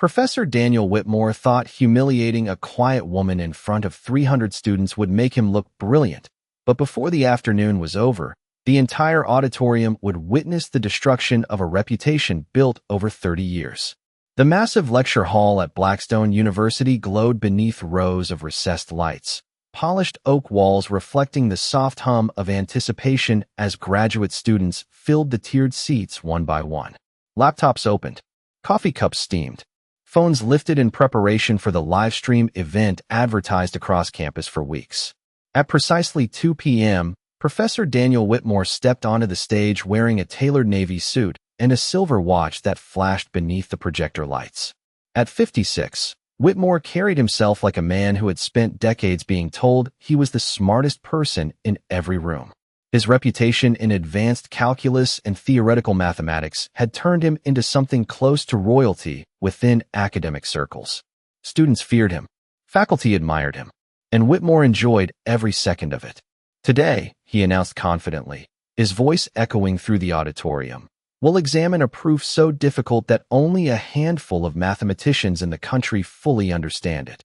Professor Daniel Whitmore thought humiliating a quiet woman in front of 300 students would make him look brilliant, but before the afternoon was over, the entire auditorium would witness the destruction of a reputation built over 30 years. The massive lecture hall at Blackstone University glowed beneath rows of recessed lights, polished oak walls reflecting the soft hum of anticipation as graduate students filled the tiered seats one by one. Laptops opened. Coffee cups steamed. Phones lifted in preparation for the livestream event advertised across campus for weeks. At precisely 2 p.m., Professor Daniel Whitmore stepped onto the stage wearing a tailored navy suit and a silver watch that flashed beneath the projector lights. At 56, Whitmore carried himself like a man who had spent decades being told he was the smartest person in every room. His reputation in advanced calculus and theoretical mathematics had turned him into something close to royalty within academic circles. Students feared him, faculty admired him, and Whitmore enjoyed every second of it. Today, he announced confidently, his voice echoing through the auditorium, we'll examine a proof so difficult that only a handful of mathematicians in the country fully understand it.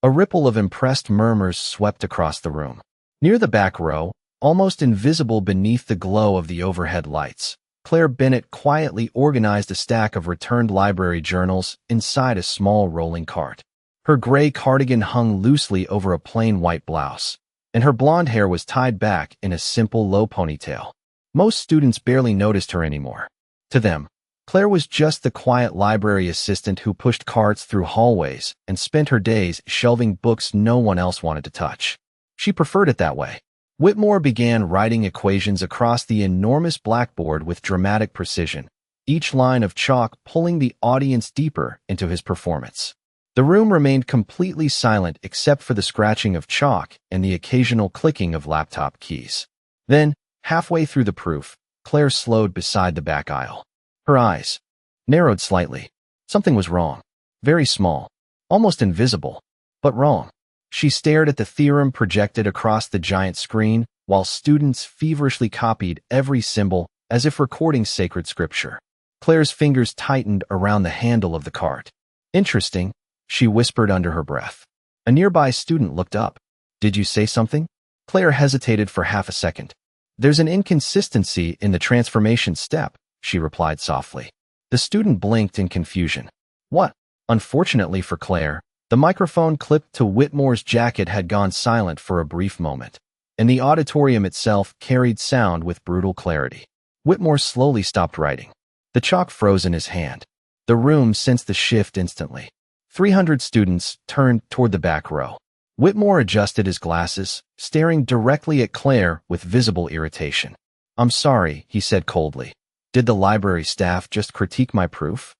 A ripple of impressed murmurs swept across the room. Near the back row, almost invisible beneath the glow of the overhead lights, Claire Bennett quietly organized a stack of returned library journals inside a small rolling cart. Her gray cardigan hung loosely over a plain white blouse, and her blonde hair was tied back in a simple low ponytail. Most students barely noticed her anymore. To them, Claire was just the quiet library assistant who pushed carts through hallways and spent her days shelving books no one else wanted to touch. She preferred it that way. Whitmore began writing equations across the enormous blackboard with dramatic precision, each line of chalk pulling the audience deeper into his performance. The room remained completely silent except for the scratching of chalk and the occasional clicking of laptop keys. Then, halfway through the proof, Claire slowed beside the back aisle. Her eyes narrowed slightly. Something was wrong. Very small, almost invisible, but wrong. She stared at the theorem projected across the giant screen, while students feverishly copied every symbol as if recording sacred scripture. Claire's fingers tightened around the handle of the cart. Interesting, she whispered under her breath. A nearby student looked up. Did you say something? Claire hesitated for half a second. There's an inconsistency in the transformation step, she replied softly. The student blinked in confusion. What? Unfortunately for Claire, the microphone clipped to Whitmore's jacket had gone silent for a brief moment, and the auditorium itself carried sound with brutal clarity. Whitmore slowly stopped writing. The chalk froze in his hand. The room sensed the shift instantly. 300 students turned toward the back row. Whitmore adjusted his glasses, staring directly at Claire with visible irritation. I'm sorry, he said coldly. Did the library staff just critique my proof?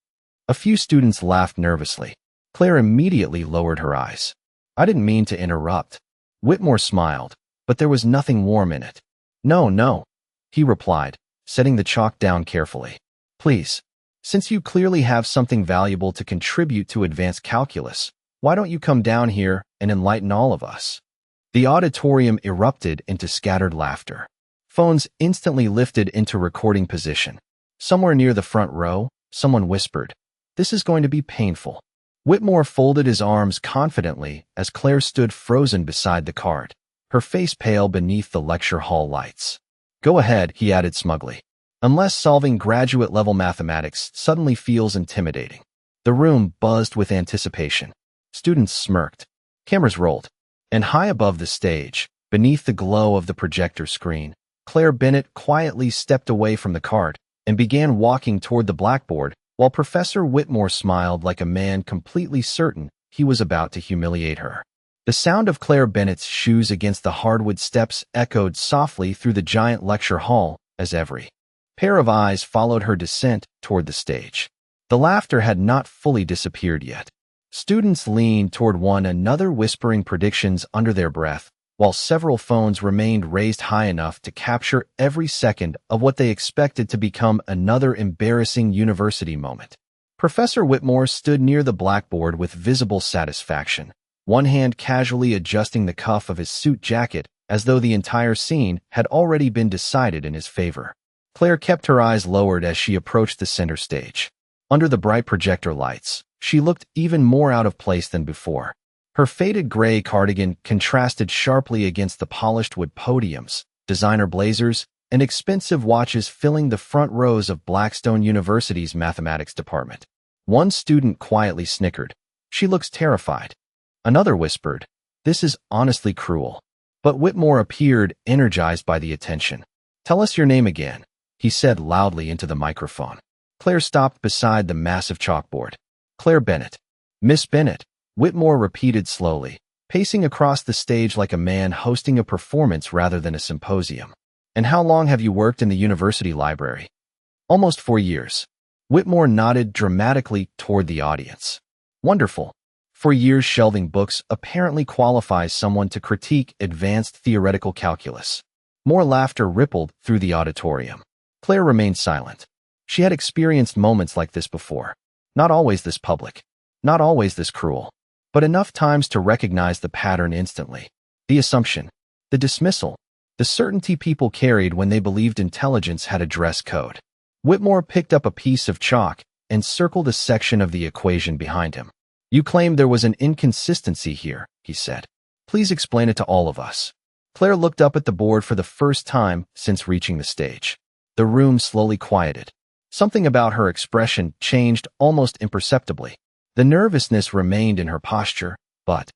A few students laughed nervously. Claire immediately lowered her eyes. I didn't mean to interrupt. Whitmore smiled, but there was nothing warm in it. No, he replied, setting the chalk down carefully. Please, since you clearly have something valuable to contribute to advanced calculus, why don't you come down here and enlighten all of us? The auditorium erupted into scattered laughter. Phones instantly lifted into recording position. Somewhere near the front row, someone whispered, "This is going to be painful." Whitmore folded his arms confidently as Claire stood frozen beside the cart, her face pale beneath the lecture hall lights. Go ahead, he added smugly, unless solving graduate-level mathematics suddenly feels intimidating. The room buzzed with anticipation. Students smirked. Cameras rolled. And high above the stage, beneath the glow of the projector screen, Claire Bennett quietly stepped away from the cart and began walking toward the blackboard, while Professor Whitmore smiled like a man completely certain he was about to humiliate her. The sound of Claire Bennett's shoes against the hardwood steps echoed softly through the giant lecture hall as every pair of eyes followed her descent toward the stage. The laughter had not fully disappeared yet. Students leaned toward one another whispering predictions under their breath, while several phones remained raised high enough to capture every second of what they expected to become another embarrassing university moment. Professor Whitmore stood near the blackboard with visible satisfaction, one hand casually adjusting the cuff of his suit jacket as though the entire scene had already been decided in his favor. Claire kept her eyes lowered as she approached the center stage. Under the bright projector lights, She looked even more out of place than before. Her faded gray cardigan contrasted sharply against the polished wood podiums, designer blazers, and expensive watches filling the front rows of Blackstone University's mathematics department. One student quietly snickered. "She looks terrified." Another whispered, "This is honestly cruel." But Whitmore appeared, energized by the attention. "Tell us your name again," he said loudly into the microphone. Claire stopped beside the massive chalkboard. "Claire Bennett." "Miss Bennett," Whitmore repeated slowly, pacing across the stage like a man hosting a performance rather than a symposium. "And how long have you worked in the university library?" "Almost 4 years." Whitmore nodded dramatically toward the audience. "Wonderful. 4 years shelving books apparently qualifies someone to critique advanced theoretical calculus." More laughter rippled through the auditorium. Claire remained silent. She had experienced moments like this before. Not always this public. Not always this cruel. But enough times to recognize the pattern instantly. The assumption. The dismissal. The certainty people carried when they believed intelligence had a dress code. Whitmore picked up a piece of chalk and circled a section of the equation behind him. "You claim there was an inconsistency here," he said. "Please explain it to all of us." Claire looked up at the board for the first time since reaching the stage. The room slowly quieted. Something about her expression changed almost imperceptibly. The nervousness remained in her posture, but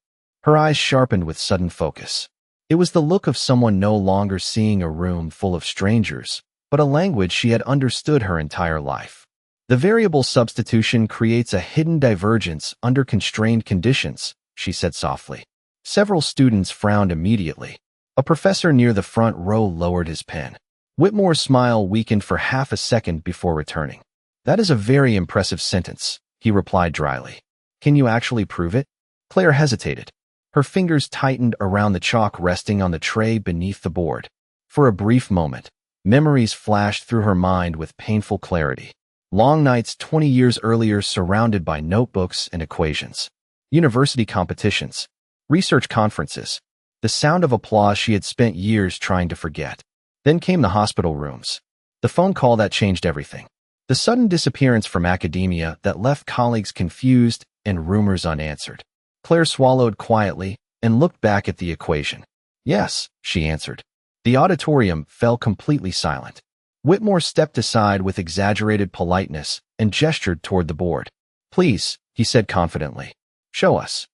her eyes sharpened with sudden focus. It was the look of someone no longer seeing a room full of strangers, but a language she had understood her entire life. "The variable substitution creates a hidden divergence under constrained conditions," she said softly. Several students frowned immediately. A professor near the front row lowered his pen. Whitmore's smile weakened for half a second before returning. "That is a very impressive sentence," he replied dryly. "Can you actually prove it?" Claire hesitated. Her fingers tightened around the chalk resting on the tray beneath the board. For a brief moment, memories flashed through her mind with painful clarity. Long nights 20 years earlier surrounded by notebooks and equations. University competitions. Research conferences. The sound of applause she had spent years trying to forget. Then came the hospital rooms. The phone call that changed everything. The sudden disappearance from academia that left colleagues confused and rumors unanswered. Claire swallowed quietly and looked back at the equation. "Yes," she answered. The auditorium fell completely silent. Whitmore stepped aside with exaggerated politeness and gestured toward the board. "Please," he said confidently. "Show us."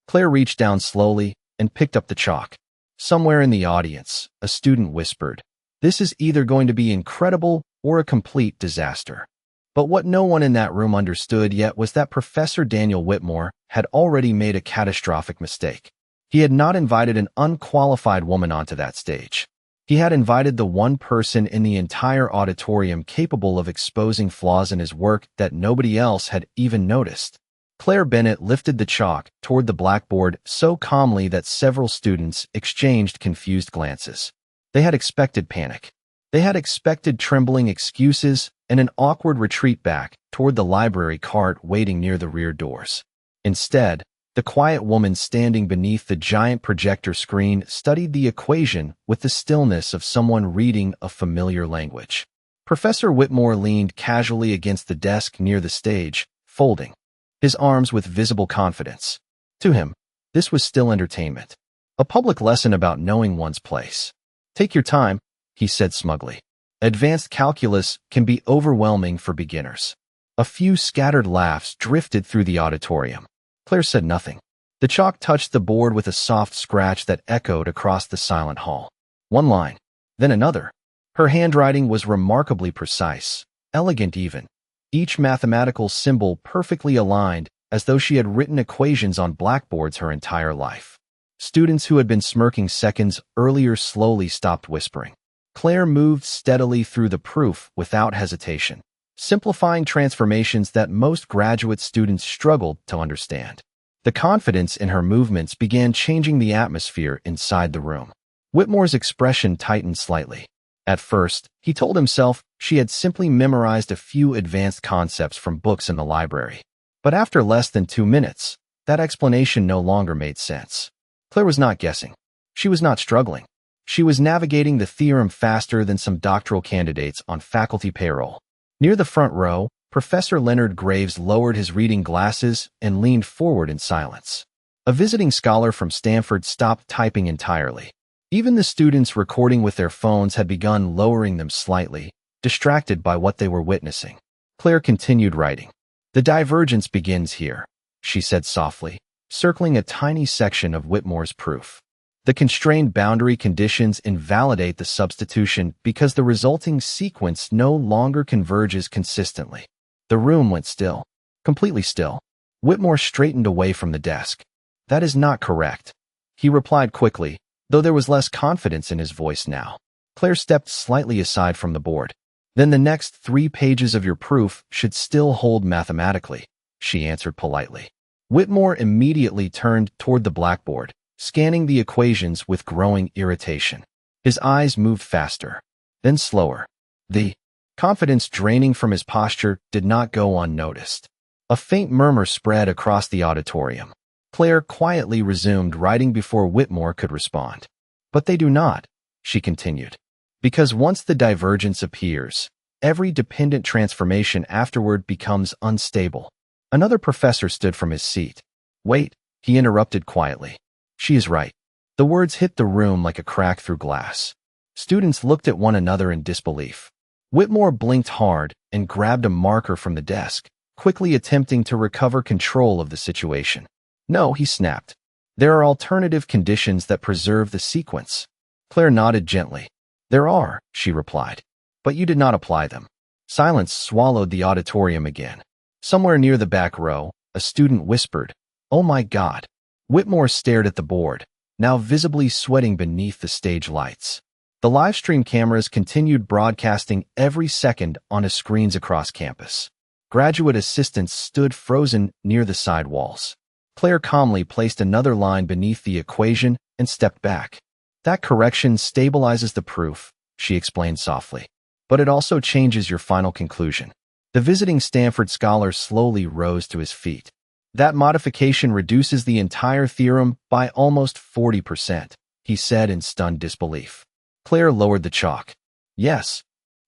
Claire reached down slowly and picked up the chalk. Somewhere in the audience, a student whispered, "This is either going to be incredible or a complete disaster." But what no one in that room understood yet was that Professor Daniel Whitmore had already made a catastrophic mistake. He had not invited an unqualified woman onto that stage. He had invited the one person in the entire auditorium capable of exposing flaws in his work that nobody else had even noticed. Claire Bennett lifted the chalk toward the blackboard so calmly that several students exchanged confused glances. They had expected panic. They had expected trembling excuses and an awkward retreat back toward the library cart waiting near the rear doors. Instead, the quiet woman standing beneath the giant projector screen studied the equation with the stillness of someone reading a familiar language. Professor Whitmore leaned casually against the desk near the stage, folding his arms with visible confidence. To him, this was still entertainment. A public lesson about knowing one's place. "Take your time," he said smugly. "Advanced calculus can be overwhelming for beginners." A few scattered laughs drifted through the auditorium. Claire said nothing. The chalk touched the board with a soft scratch that echoed across the silent hall. One line, then another. Her handwriting was remarkably precise, elegant even. Each mathematical symbol perfectly aligned, as though she had written equations on blackboards her entire life. Students who had been smirking seconds earlier slowly stopped whispering. Claire moved steadily through the proof without hesitation, simplifying transformations that most graduate students struggled to understand. The confidence in her movements began changing the atmosphere inside the room. Whitmore's expression tightened slightly. At first, he told himself she had simply memorized a few advanced concepts from books in the library. But after less than 2 minutes, that explanation no longer made sense. Claire was not guessing. She was not struggling. She was navigating the theorem faster than some doctoral candidates on faculty payroll. Near the front row, Professor Leonard Graves lowered his reading glasses and leaned forward in silence. A visiting scholar from Stanford stopped typing entirely. Even the students recording with their phones had begun lowering them slightly, distracted by what they were witnessing. Claire continued writing. "The divergence begins here," she said softly, circling a tiny section of Whitmore's proof. "The constrained boundary conditions invalidate the substitution because the resulting sequence no longer converges consistently." The room went still, completely still. Whitmore straightened away from the desk. "That is not correct," he replied quickly, though there was less confidence in his voice now. Claire stepped slightly aside from the board. "Then the next 3 pages of your proof should still hold mathematically," she answered politely. Whitmore immediately turned toward the blackboard, scanning the equations with growing irritation. His eyes moved faster, then slower. The confidence draining from his posture did not go unnoticed. A faint murmur spread across the auditorium. Claire quietly resumed writing before Whitmore could respond. "But they do not," she continued, "because once the divergence appears, every dependent transformation afterward becomes unstable." Another professor stood from his seat. "Wait," he interrupted quietly. "She is right." The words hit the room like a crack through glass. Students looked at one another in disbelief. Whitmore blinked hard and grabbed a marker from the desk, quickly attempting to recover control of the situation. "No," he snapped. "There are alternative conditions that preserve the sequence." Claire nodded gently. "There are," she replied. "But you did not apply them." Silence swallowed the auditorium again. Somewhere near the back row, a student whispered, "Oh my God." Whitmore stared at the board, now visibly sweating beneath the stage lights. The livestream cameras continued broadcasting every second onto screens across campus. Graduate assistants stood frozen near the side walls. Claire calmly placed another line beneath the equation and stepped back. "That correction stabilizes the proof," she explained softly. "But it also changes your final conclusion." The visiting Stanford scholar slowly rose to his feet. "That modification reduces the entire theorem by almost 40%, he said in stunned disbelief. Claire lowered the chalk. "Yes."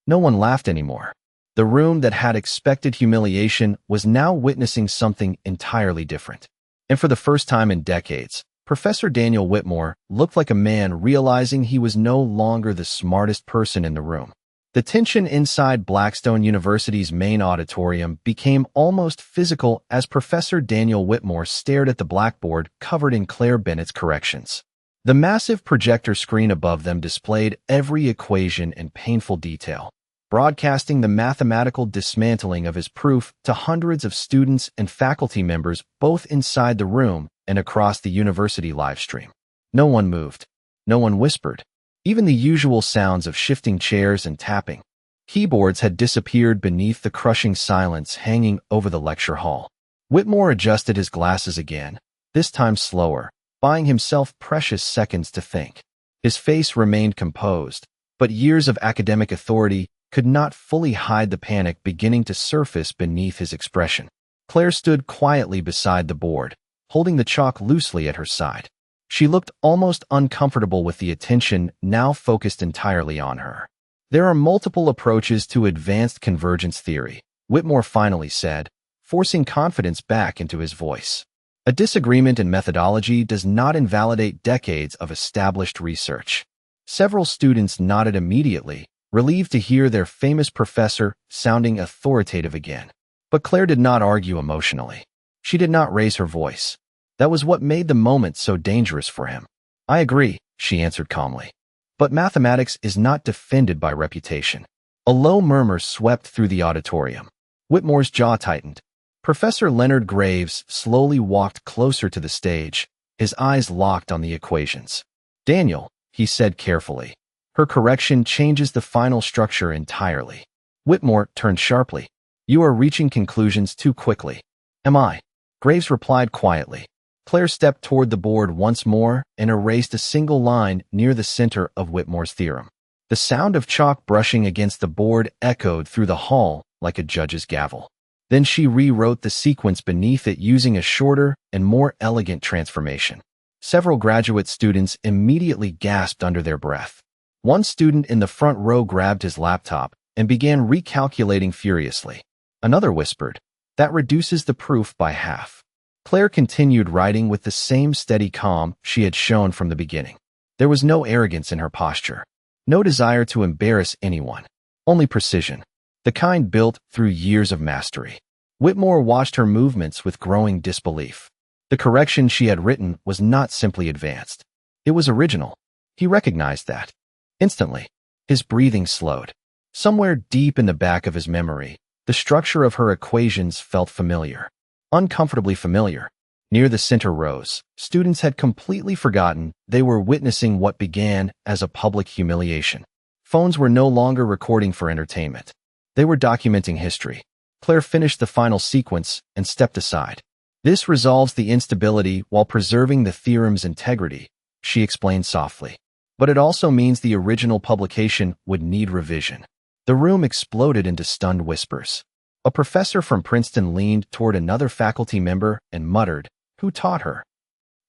No one laughed anymore. The room that had expected humiliation was now witnessing something entirely different. And for the first time in decades, Professor Daniel Whitmore looked like a man realizing he was no longer the smartest person in the room. The tension inside Blackstone University's main auditorium became almost physical as Professor Daniel Whitmore stared at the blackboard covered in Claire Bennett's corrections. The massive projector screen above them displayed every equation in painful detail, broadcasting the mathematical dismantling of his proof to hundreds of students and faculty members both inside the room and across the university livestream. No one moved. No one whispered. Even the usual sounds of shifting chairs and tapping. Keyboards had disappeared beneath the crushing silence hanging over the lecture hall. Whitmore adjusted his glasses again, this time slower, buying himself precious seconds to think. His face remained composed, but years of academic authority could not fully hide the panic beginning to surface beneath his expression. Claire stood quietly beside the board, holding the chalk loosely at her side. She looked almost uncomfortable with the attention now focused entirely on her. "There are multiple approaches to advanced convergence theory," Whitmore finally said, forcing confidence back into his voice. "A disagreement in methodology does not invalidate decades of established research." Several students nodded immediately, relieved to hear their famous professor sounding authoritative again. But Claire did not argue emotionally. She did not raise her voice. That was what made the moment so dangerous for him. "I agree," she answered calmly. "But mathematics is not defended by reputation." A low murmur swept through the auditorium. Whitmore's jaw tightened. Professor Leonard Graves slowly walked closer to the stage, his eyes locked on the equations. "Daniel," he said carefully, "her correction changes the final structure entirely." Whitmore turned sharply. "You are reaching conclusions too quickly." "Am I?" Graves replied quietly. Claire stepped toward the board once more and erased a single line near the center of Whitmore's theorem. The sound of chalk brushing against the board echoed through the hall like a judge's gavel. Then she rewrote the sequence beneath it using a shorter and more elegant transformation. Several graduate students immediately gasped under their breath. One student in the front row grabbed his laptop and began recalculating furiously. Another whispered, "That reduces the proof by half." Claire continued writing with the same steady calm she had shown from the beginning. There was no arrogance in her posture, no desire to embarrass anyone, only precision, the kind built through years of mastery. Whitmore watched her movements with growing disbelief. The correction she had written was not simply advanced. It was original. He recognized that. Instantly, his breathing slowed. Somewhere deep in the back of his memory, the structure of her equations felt familiar. Uncomfortably familiar. Near the center rows, students had completely forgotten they were witnessing what began as a public humiliation. Phones were no longer recording for entertainment. They were documenting history. Claire finished the final sequence and stepped aside. "This resolves the instability while preserving the theorem's integrity," she explained softly. "But it also means the original publication would need revision." The room exploded into stunned whispers. A professor from Princeton leaned toward another faculty member and muttered, "Who taught her?"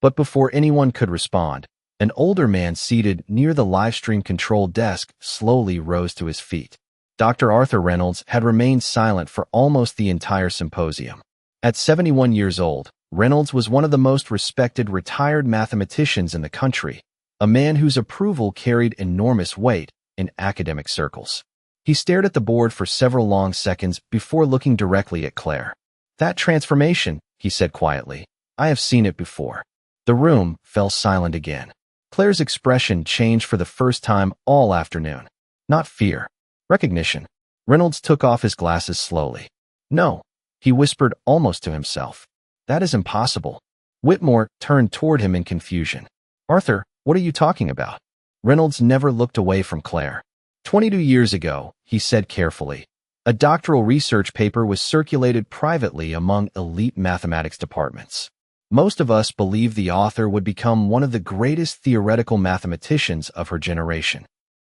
But before anyone could respond, an older man seated near the livestream control desk slowly rose to his feet. Dr. Arthur Reynolds had remained silent for almost the entire symposium. At 71 years old, Reynolds was one of the most respected retired mathematicians in the country, a man whose approval carried enormous weight in academic circles. He stared at the board for several long seconds before looking directly at Claire. "That transformation," he said quietly. "I have seen it before." The room fell silent again. Claire's expression changed for the first time all afternoon. Not fear. Recognition. Reynolds took off his glasses slowly. "No," he whispered almost to himself. "That is impossible." Whitmore turned toward him in confusion. "Arthur, what are you talking about?" Reynolds never looked away from Claire. 22 years ago, he said carefully, a doctoral research paper was circulated privately among elite mathematics departments. Most of us believed the author would become one of the greatest theoretical mathematicians of her generation.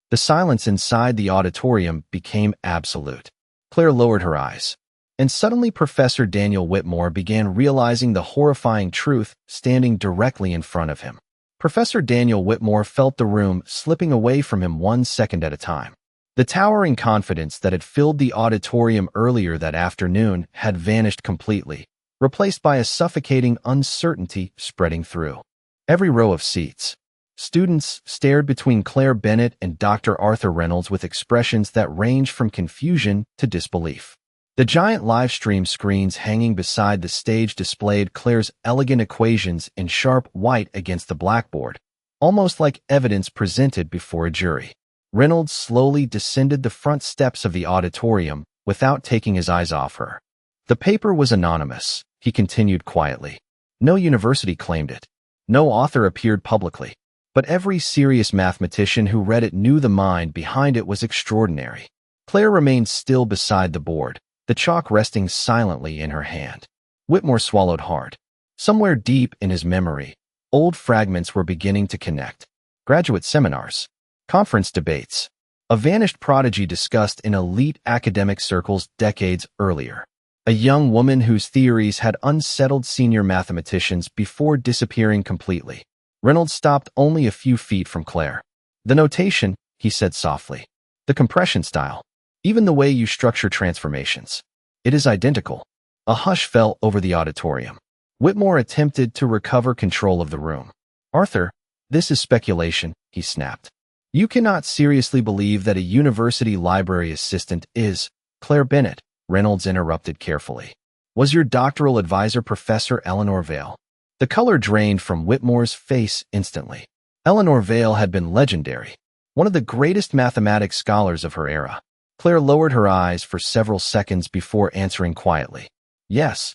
The silence inside the auditorium became absolute. Claire lowered her eyes. And suddenly Professor Daniel Whitmore began realizing the horrifying truth standing directly in front of him. Professor Daniel Whitmore felt the room slipping away from him 1 second at a time. The towering confidence that had filled the auditorium earlier that afternoon had vanished completely, replaced by a suffocating uncertainty spreading through every row of seats. Students stared between Claire Bennett and Dr. Arthur Reynolds with expressions that ranged from confusion to disbelief. The giant livestream screens hanging beside the stage displayed Claire's elegant equations in sharp white against the blackboard, almost like evidence presented before a jury. Reynolds slowly descended the front steps of the auditorium without taking his eyes off her. "The paper was anonymous," he continued quietly. "No university claimed it. No author appeared publicly. But every serious mathematician who read it knew the mind behind it was extraordinary." Claire remained still beside the board, the chalk resting silently in her hand. Whitmore swallowed hard. Somewhere deep in his memory, old fragments were beginning to connect. Graduate seminars, conference debates, a vanished prodigy discussed in elite academic circles decades earlier. A young woman whose theories had unsettled senior mathematicians before disappearing completely. Reynolds stopped only a few feet from Claire. "The notation," he said softly. "The compression style. Even the way you structure transformations. It is identical." A hush fell over the auditorium. Whitmore attempted to recover control of the room. "Arthur, this is speculation," he snapped. "You cannot seriously believe that a university library assistant is Claire Bennett," Reynolds interrupted carefully. "Was your doctoral advisor Professor Eleanor Vail?" The color drained from Whitmore's face instantly. Eleanor Vail had been legendary, one of the greatest mathematics scholars of her era. Claire lowered her eyes for several seconds before answering quietly, "Yes."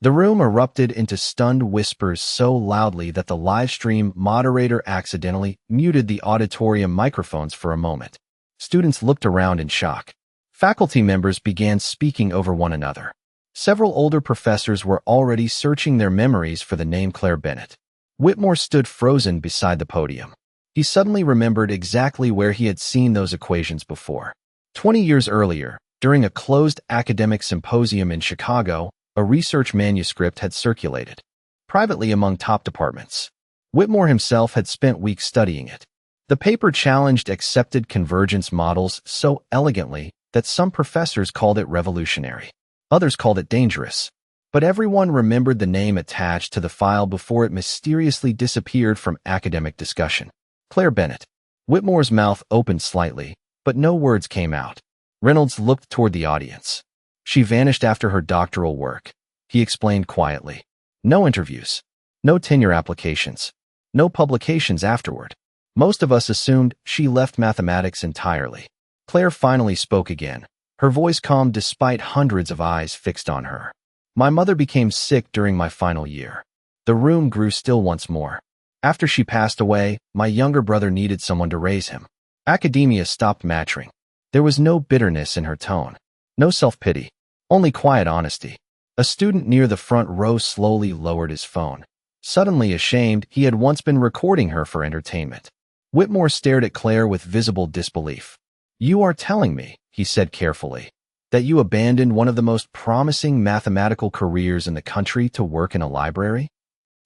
The room erupted into stunned whispers so loudly that the livestream moderator accidentally muted the auditorium microphones for a moment. Students looked around in shock. Faculty members began speaking over one another. Several older professors were already searching their memories for the name Claire Bennett. Whitmore stood frozen beside the podium. He suddenly remembered exactly where he had seen those equations before. 20 years earlier, during a closed academic symposium in Chicago, a research manuscript had circulated, privately among top departments. Whitmore himself had spent weeks studying it. The paper challenged accepted convergence models so elegantly that some professors called it revolutionary. Others called it dangerous. But everyone remembered the name attached to the file before it mysteriously disappeared from academic discussion. Claire Bennett. Whitmore's mouth opened slightly, but no words came out. Reynolds looked toward the audience. She vanished after her doctoral work, he explained quietly. No interviews. No tenure applications. No publications afterward. Most of us assumed she left mathematics entirely. Claire finally spoke again, her voice calm despite hundreds of eyes fixed on her. My mother became sick during my final year. The room grew still once more. After she passed away, my younger brother needed someone to raise him. Academia stopped mattering. There was no bitterness in her tone. No self-pity. Only quiet honesty. A student near the front row slowly lowered his phone. Suddenly ashamed, he had once been recording her for entertainment. Whitmore stared at Claire with visible disbelief. You are telling me, he said carefully, that you abandoned one of the most promising mathematical careers in the country to work in a library?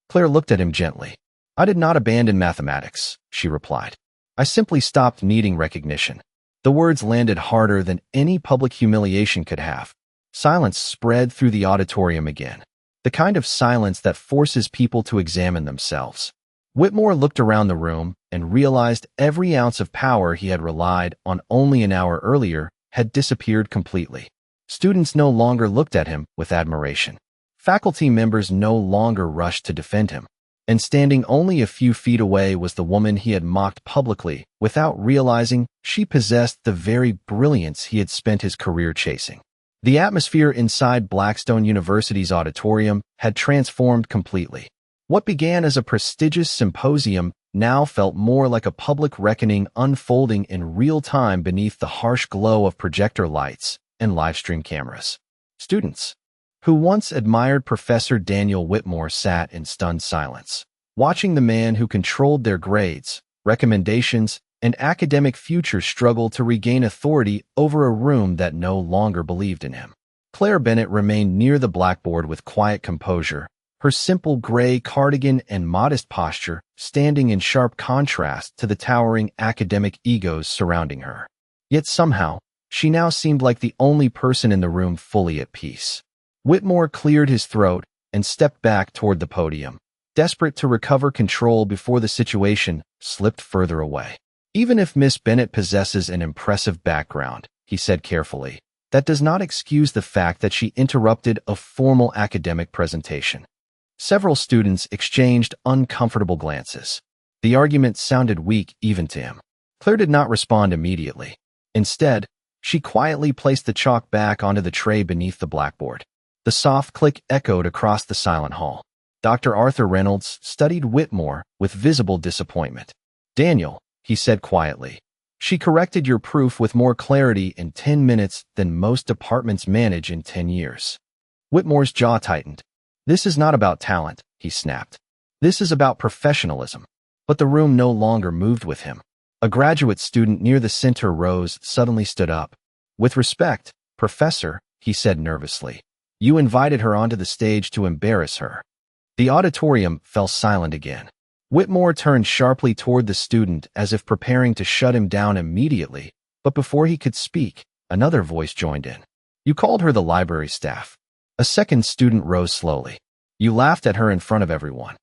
Claire looked at him gently. I did not abandon mathematics, she replied. I simply stopped needing recognition. The words landed harder than any public humiliation could have. Silence spread through the auditorium again. The kind of silence that forces people to examine themselves. Whitmore looked around the room and realized every ounce of power he had relied on only an hour earlier had disappeared completely. Students no longer looked at him with admiration. Faculty members no longer rushed to defend him. And standing only a few feet away was the woman he had mocked publicly without realizing she possessed the very brilliance he had spent his career chasing. The atmosphere inside Blackstone University's auditorium had transformed completely. What began as a prestigious symposium now felt more like a public reckoning unfolding in real time beneath the harsh glow of projector lights and livestream cameras. Students, who once admired Professor Daniel Whitmore, sat in stunned silence, watching the man who controlled their grades, recommendations, and academic future struggle to regain authority over a room that no longer believed in him. Claire Bennett remained near the blackboard with quiet composure, her simple gray cardigan and modest posture standing in sharp contrast to the towering academic egos surrounding her. Yet somehow, she now seemed like the only person in the room fully at peace. Whitmore cleared his throat and stepped back toward the podium, desperate to recover control before the situation slipped further away. Even if Miss Bennett possesses an impressive background, he said carefully, that does not excuse the fact that she interrupted a formal academic presentation. Several students exchanged uncomfortable glances. The argument sounded weak even to him. Claire did not respond immediately. Instead, she quietly placed the chalk back onto the tray beneath the blackboard. The soft click echoed across the silent hall. Dr. Arthur Reynolds studied Whitmore with visible disappointment. Daniel, he said quietly, she corrected your proof with more clarity in 10 minutes than most departments manage in 10 years. Whitmore's jaw tightened. This is not about talent, he snapped. This is about professionalism. But the room no longer moved with him. A graduate student near the center rows suddenly stood up. With respect, Professor, he said nervously, you invited her onto the stage to embarrass her. The auditorium fell silent again. Whitmore turned sharply toward the student as if preparing to shut him down immediately, but before he could speak, another voice joined in. You called her the library staff. A second student rose slowly. You laughed at her in front of everyone.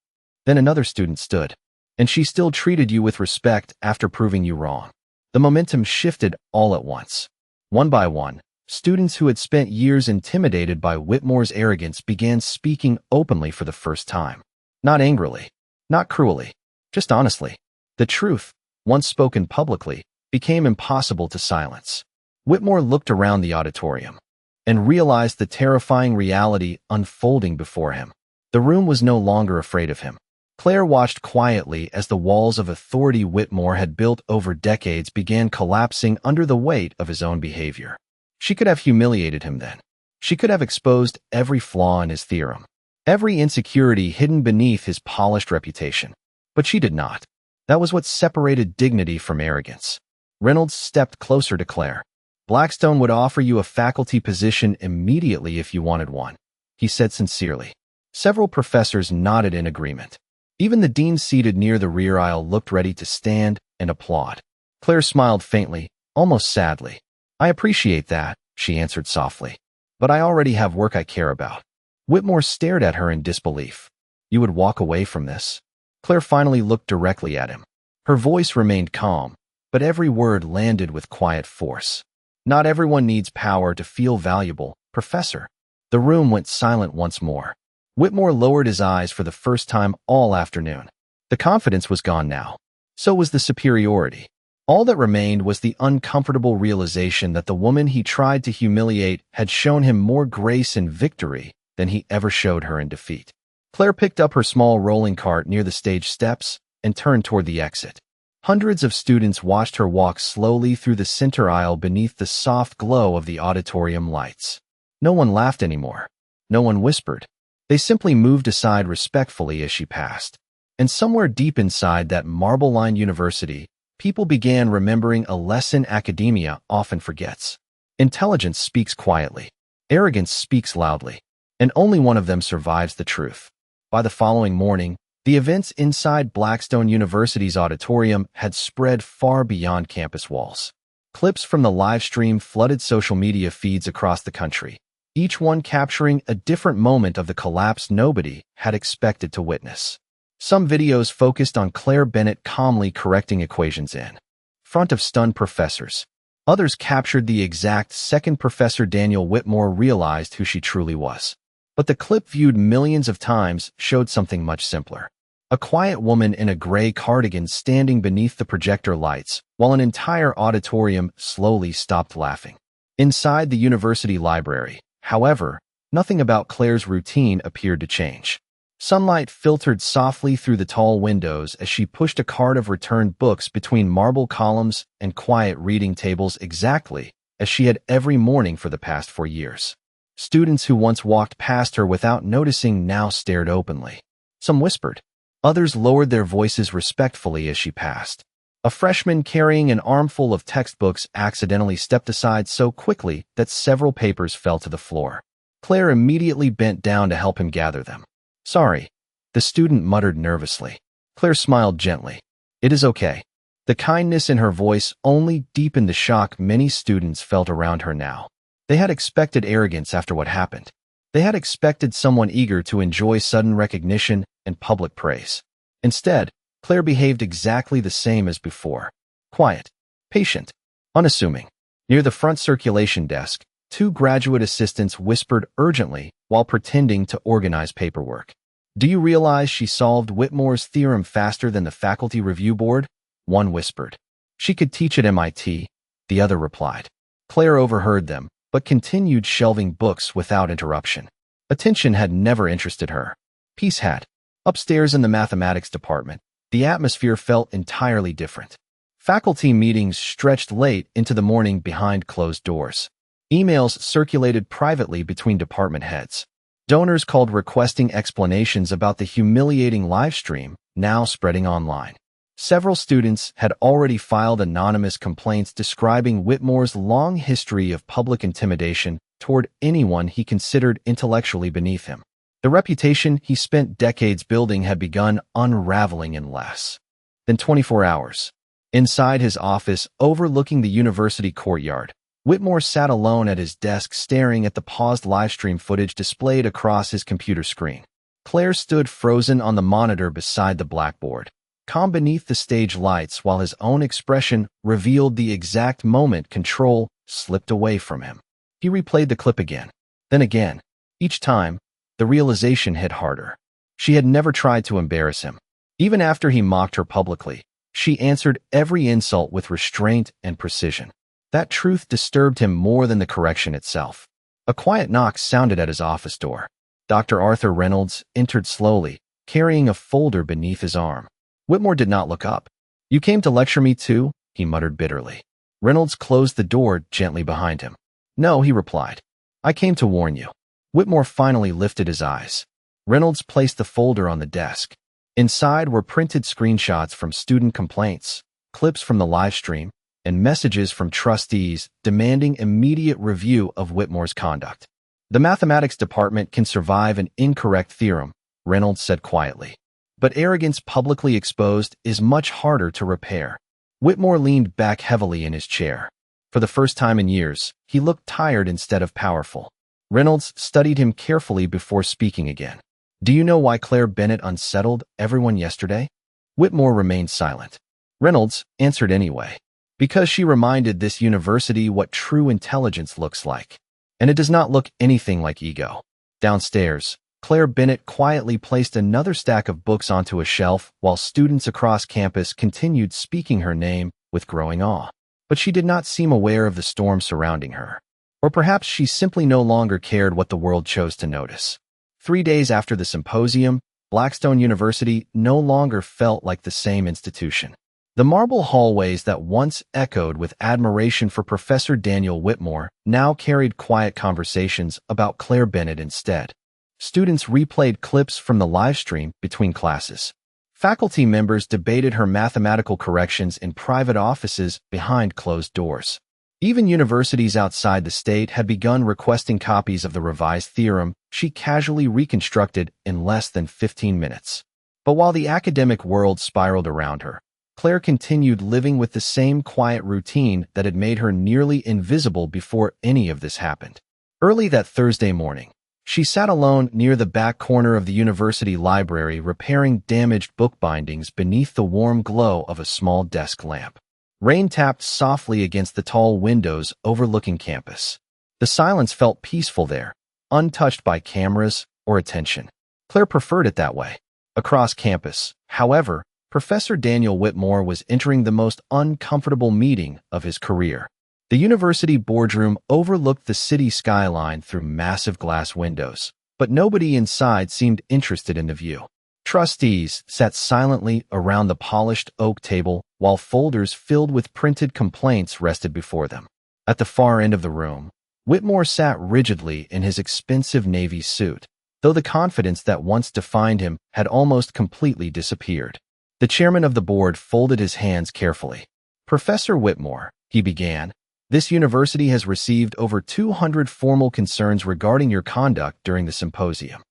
Then another student stood, and she still treated you with respect after proving you wrong. The momentum shifted all at once. One by one, students who had spent years intimidated by Whitmore's arrogance began speaking openly for the first time. Not angrily, not cruelly, just honestly. The truth, once spoken publicly, became impossible to silence. Whitmore looked around the auditorium and realized the terrifying reality unfolding before him. The room was no longer afraid of him. Claire watched quietly as the walls of authority Whitmore had built over decades began collapsing under the weight of his own behavior. She could have humiliated him then. She could have exposed every flaw in his theorem, every insecurity hidden beneath his polished reputation. But she did not. That was what separated dignity from arrogance. Reynolds stepped closer to Claire. Blackstone would offer you a faculty position immediately if you wanted one, he said sincerely. Several professors nodded in agreement. Even the dean seated near the rear aisle looked ready to stand and applaud. Claire smiled faintly, almost sadly. I appreciate that, she answered softly. But I already have work I care about. Whitmore stared at her in disbelief. You would walk away from this? Claire finally looked directly at him. Her voice remained calm, but every word landed with quiet force. Not everyone needs power to feel valuable, Professor. The room went silent once more. Whitmore lowered his eyes for the first time all afternoon. The confidence was gone now. So was the superiority. All that remained was the uncomfortable realization that the woman he tried to humiliate had shown him more grace in victory than he ever showed her in defeat. Claire picked up her small rolling cart near the stage steps and turned toward the exit. Hundreds of students watched her walk slowly through the center aisle beneath the soft glow of the auditorium lights. No one laughed anymore. No one whispered. They simply moved aside respectfully as she passed. And somewhere deep inside that marble-lined university, people began remembering a lesson academia often forgets. Intelligence speaks quietly. Arrogance speaks loudly. And only one of them survives the truth. By the following morning, the events inside Blackstone University's auditorium had spread far beyond campus walls. Clips from the live stream flooded social media feeds across the country, each one capturing a different moment of the collapse nobody had expected to witness. Some videos focused on Claire Bennett calmly correcting equations in front of stunned professors. Others captured the exact second Professor Daniel Whitmore realized who she truly was. But the clip viewed millions of times showed something much simpler. A quiet woman in a gray cardigan standing beneath the projector lights, while an entire auditorium slowly stopped laughing. Inside the university library, however, nothing about Claire's routine appeared to change. Sunlight filtered softly through the tall windows as she pushed a cart of returned books between marble columns and quiet reading tables exactly as she had every morning for the past 4 years. Students who once walked past her without noticing now stared openly. Some whispered. Others lowered their voices respectfully as she passed. A freshman carrying an armful of textbooks accidentally stepped aside so quickly that several papers fell to the floor. Claire immediately bent down to help him gather them. Sorry, the student muttered nervously. Claire smiled gently. It is okay. The kindness in her voice only deepened the shock many students felt around her now. They had expected arrogance after what happened. They had expected someone eager to enjoy sudden recognition and public praise. Instead, Claire behaved exactly the same as before. Quiet, patient, unassuming. Near the front circulation desk, 2 graduate assistants whispered urgently while pretending to organize paperwork. Do you realize she solved Whitmore's theorem faster than the faculty review board? One whispered. She could teach at MIT, the other replied. Claire overheard them, but continued shelving books without interruption. Attention had never interested her. Peace had. Upstairs in the mathematics department, the atmosphere felt entirely different. Faculty meetings stretched late into the morning behind closed doors. Emails circulated privately between department heads. Donors called requesting explanations about the humiliating livestream, now spreading online. Several students had already filed anonymous complaints describing Whitmore's long history of public intimidation toward anyone he considered intellectually beneath him. The reputation he spent decades building had begun unraveling in less than 24 hours. Inside his office overlooking the university courtyard, Whitmore sat alone at his desk staring at the paused livestream footage displayed across his computer screen. Claire stood frozen on the monitor beside the blackboard, calm beneath the stage lights while his own expression revealed the exact moment control slipped away from him. He replayed the clip again, then again. Each time, the realization hit harder. She had never tried to embarrass him. Even after he mocked her publicly, she answered every insult with restraint and precision. That truth disturbed him more than the correction itself. A quiet knock sounded at his office door. Dr. Arthur Reynolds entered slowly, carrying a folder beneath his arm. Whitmore did not look up. You came to lecture me too? He muttered bitterly. Reynolds closed the door gently behind him. No, he replied. I came to warn you. Whitmore finally lifted his eyes. Reynolds placed the folder on the desk. Inside were printed screenshots from student complaints, clips from the live stream, and messages from trustees demanding immediate review of Whitmore's conduct. The mathematics department can survive an incorrect theorem, Reynolds said quietly. But arrogance publicly exposed is much harder to repair. Whitmore leaned back heavily in his chair. For the first time in years, he looked tired instead of powerful. Reynolds studied him carefully before speaking again. Do you know why Claire Bennett unsettled everyone yesterday? Whitmore remained silent. Reynolds answered anyway. Because she reminded this university what true intelligence looks like. And it does not look anything like ego. Downstairs, Claire Bennett quietly placed another stack of books onto a shelf while students across campus continued speaking her name with growing awe. But she did not seem aware of the storm surrounding her. Or perhaps she simply no longer cared what the world chose to notice. 3 days after the symposium, Blackstone University no longer felt like the same institution. The marble hallways that once echoed with admiration for Professor Daniel Whitmore now carried quiet conversations about Claire Bennett instead. Students replayed clips from the livestream between classes. Faculty members debated her mathematical corrections in private offices behind closed doors. Even universities outside the state had begun requesting copies of the revised theorem she casually reconstructed in less than 15 minutes. But while the academic world spiraled around her, Claire continued living with the same quiet routine that had made her nearly invisible before any of this happened. Early that Thursday morning, she sat alone near the back corner of the university library repairing damaged book bindings beneath the warm glow of a small desk lamp. Rain tapped softly against the tall windows overlooking campus. The silence felt peaceful there, untouched by cameras or attention. Claire preferred it that way. Across campus, however, Professor Daniel Whitmore was entering the most uncomfortable meeting of his career. The university boardroom overlooked the city skyline through massive glass windows, but nobody inside seemed interested in the view. Trustees sat silently around the polished oak table while folders filled with printed complaints rested before them. At the far end of the room, Whitmore sat rigidly in his expensive navy suit, though the confidence that once defined him had almost completely disappeared. The chairman of the board folded his hands carefully. Professor Whitmore, he began, this university has received over 200 formal concerns regarding your conduct during the symposium.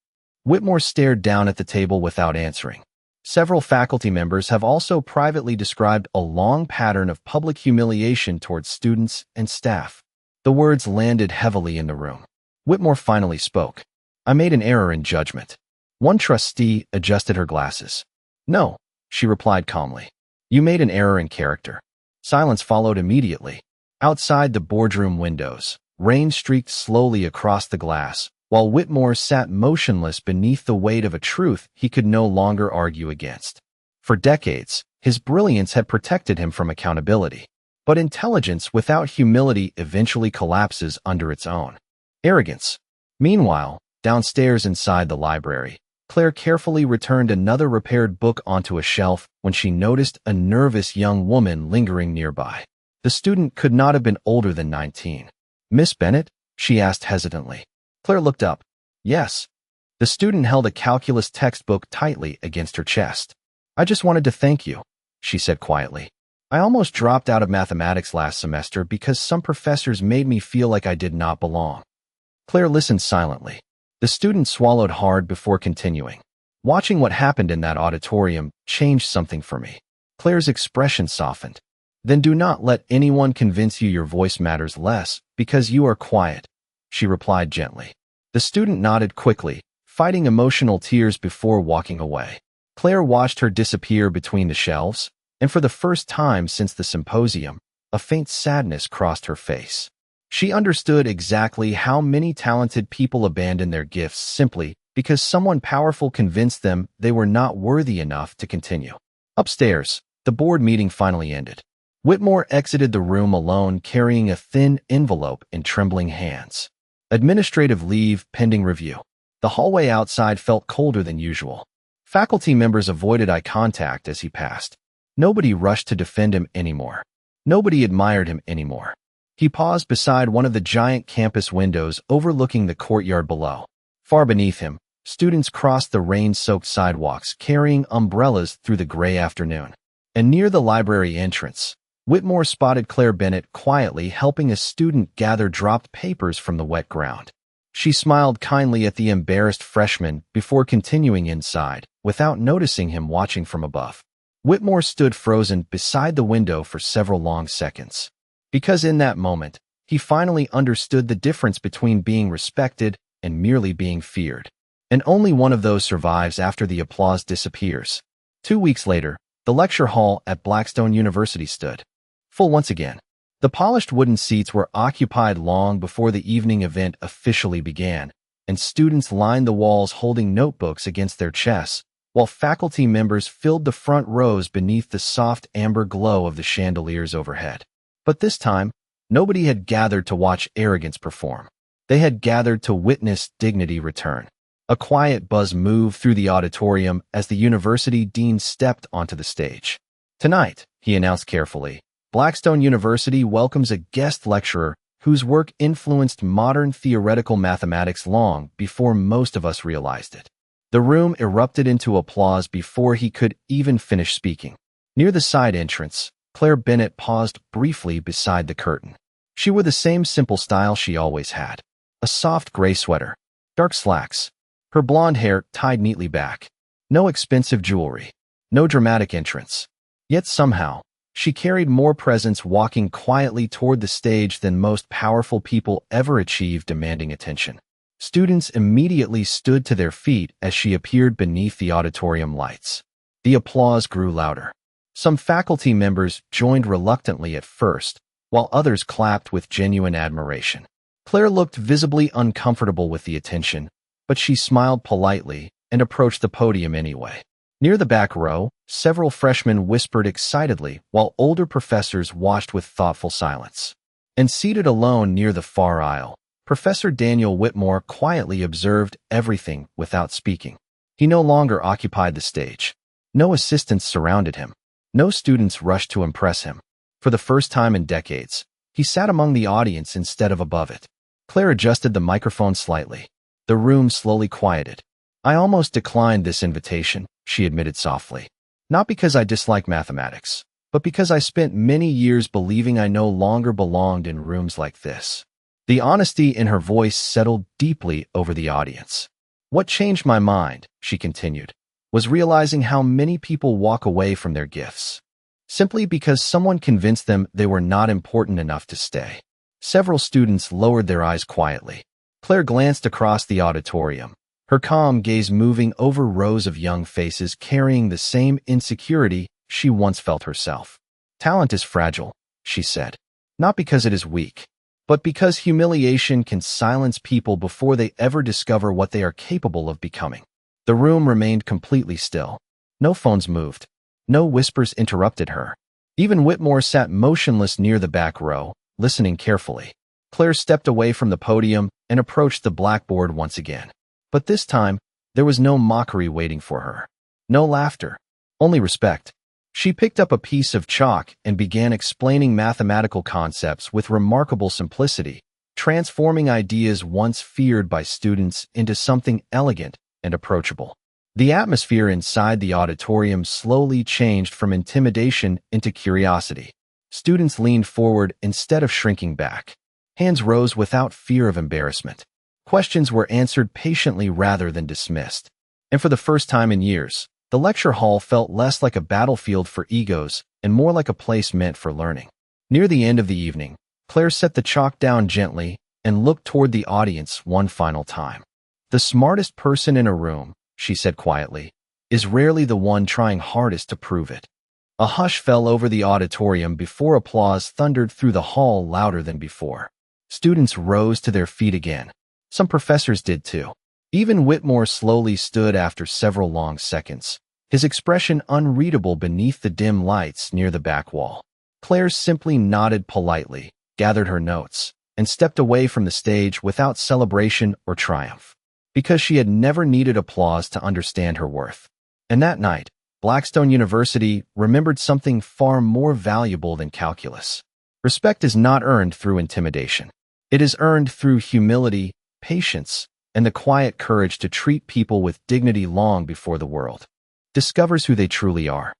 Whitmore stared down at the table without answering. Several faculty members have also privately described a long pattern of public humiliation towards students and staff. The words landed heavily in the room. Whitmore finally spoke. I made an error in judgment. One trustee adjusted her glasses. No, she replied calmly. You made an error in character. Silence followed immediately. Outside the boardroom windows, rain streaked slowly across the glass, while Whitmore sat motionless beneath the weight of a truth he could no longer argue against. For decades, his brilliance had protected him from accountability. But intelligence without humility eventually collapses under its own arrogance. Meanwhile, downstairs inside the library, Claire carefully returned another repaired book onto a shelf when she noticed a nervous young woman lingering nearby. The student could not have been older than 19. Miss Bennett? She asked hesitantly. Claire looked up. Yes. The student held a calculus textbook tightly against her chest. I just wanted to thank you, she said quietly. I almost dropped out of mathematics last semester because some professors made me feel like I did not belong. Claire listened silently. The student swallowed hard before continuing. Watching what happened in that auditorium changed something for me. Claire's expression softened. Then do not let anyone convince you your voice matters less because you are quiet, she replied gently. The student nodded quickly, fighting emotional tears before walking away. Claire watched her disappear between the shelves, and for the first time since the symposium, a faint sadness crossed her face. She understood exactly how many talented people abandon their gifts simply because someone powerful convinced them they were not worthy enough to continue. Upstairs, the board meeting finally ended. Whitmore exited the room alone carrying a thin envelope in trembling hands. Administrative leave pending review. The hallway outside felt colder than usual. Faculty members avoided eye contact as he passed. Nobody rushed to defend him anymore. Nobody admired him anymore. He paused beside one of the giant campus windows overlooking the courtyard below. Far beneath him, students crossed the rain-soaked sidewalks carrying umbrellas through the gray afternoon. And near the library entrance, Whitmore spotted Claire Bennett quietly helping a student gather dropped papers from the wet ground. She smiled kindly at the embarrassed freshman before continuing inside, without noticing him watching from above. Whitmore stood frozen beside the window for several long seconds. Because in that moment, He finally understood the difference between being respected and merely being feared. And only one of those survives after the applause disappears. 2 weeks later, the lecture hall at Blackstone University stood full once again. The polished wooden seats were occupied long before the evening event officially began, and students lined the walls holding notebooks against their chests, while faculty members filled the front rows beneath the soft amber glow of the chandeliers overhead. But this time, nobody had gathered to watch arrogance perform. They had gathered to witness dignity return. A quiet buzz moved through the auditorium as the university dean stepped onto the stage. "Tonight," he announced carefully, "Blackstone University welcomes a guest lecturer whose work influenced modern theoretical mathematics long before most of us realized it." The room erupted into applause before he could even finish speaking. Near the side entrance, Claire Bennett paused briefly beside the curtain. She wore the same simple style she always had. A soft gray sweater, dark slacks, her blonde hair tied neatly back. No expensive jewelry, no dramatic entrance. Yet somehow, she carried more presence walking quietly toward the stage than most powerful people ever achieved demanding attention. Students immediately stood to their feet as she appeared beneath the auditorium lights. The applause grew louder. Some faculty members joined reluctantly at first, while others clapped with genuine admiration. Claire looked visibly uncomfortable with the attention, but she smiled politely and approached the podium anyway. Near the back row, several freshmen whispered excitedly while older professors watched with thoughtful silence. And seated alone near the far aisle, Professor Daniel Whitmore quietly observed everything without speaking. He no longer occupied the stage. No assistants surrounded him. No students rushed to impress him. For the first time in decades, he sat among the audience instead of above it. Claire adjusted the microphone slightly. The room slowly quieted. "I almost declined this invitation," she admitted softly. "Not because I dislike mathematics, but because I spent many years believing I no longer belonged in rooms like this." The honesty in her voice settled deeply over the audience. "What changed my mind," she continued, "was realizing how many people walk away from their gifts simply because someone convinced them they were not important enough to stay." Several students lowered their eyes quietly. Claire glanced across the auditorium, her calm gaze moving over rows of young faces carrying the same insecurity she once felt herself. "Talent is fragile," she said, "not because it is weak, but because humiliation can silence people before they ever discover what they are capable of becoming." The room remained completely still. No phones moved. No whispers interrupted her. Even Whitmore sat motionless near the back row, listening carefully. Claire stepped away from the podium and approached the blackboard once again. But this time, there was no mockery waiting for her. No laughter. Only respect. She picked up a piece of chalk and began explaining mathematical concepts with remarkable simplicity, transforming ideas once feared by students into something elegant and approachable. The atmosphere inside the auditorium slowly changed from intimidation into curiosity. Students leaned forward instead of shrinking back. Hands rose without fear of embarrassment. Questions were answered patiently rather than dismissed. And for the first time in years, the lecture hall felt less like a battlefield for egos and more like a place meant for learning. Near the end of the evening, Claire set the chalk down gently and looked toward the audience one final time. "The smartest person in a room," she said quietly, "is rarely the one trying hardest to prove it." A hush fell over the auditorium before applause thundered through the hall louder than before. Students rose to their feet again. Some professors did too. Even Whitmore slowly stood after several long seconds, his expression unreadable beneath the dim lights near the back wall. Claire simply nodded politely, gathered her notes, and stepped away from the stage without celebration or triumph, because she had never needed applause to understand her worth. And that night, Blackstone University remembered something far more valuable than calculus. Respect is not earned through intimidation. It is earned through humility, patience, and the quiet courage to treat people with dignity long before the world discovers who they truly are.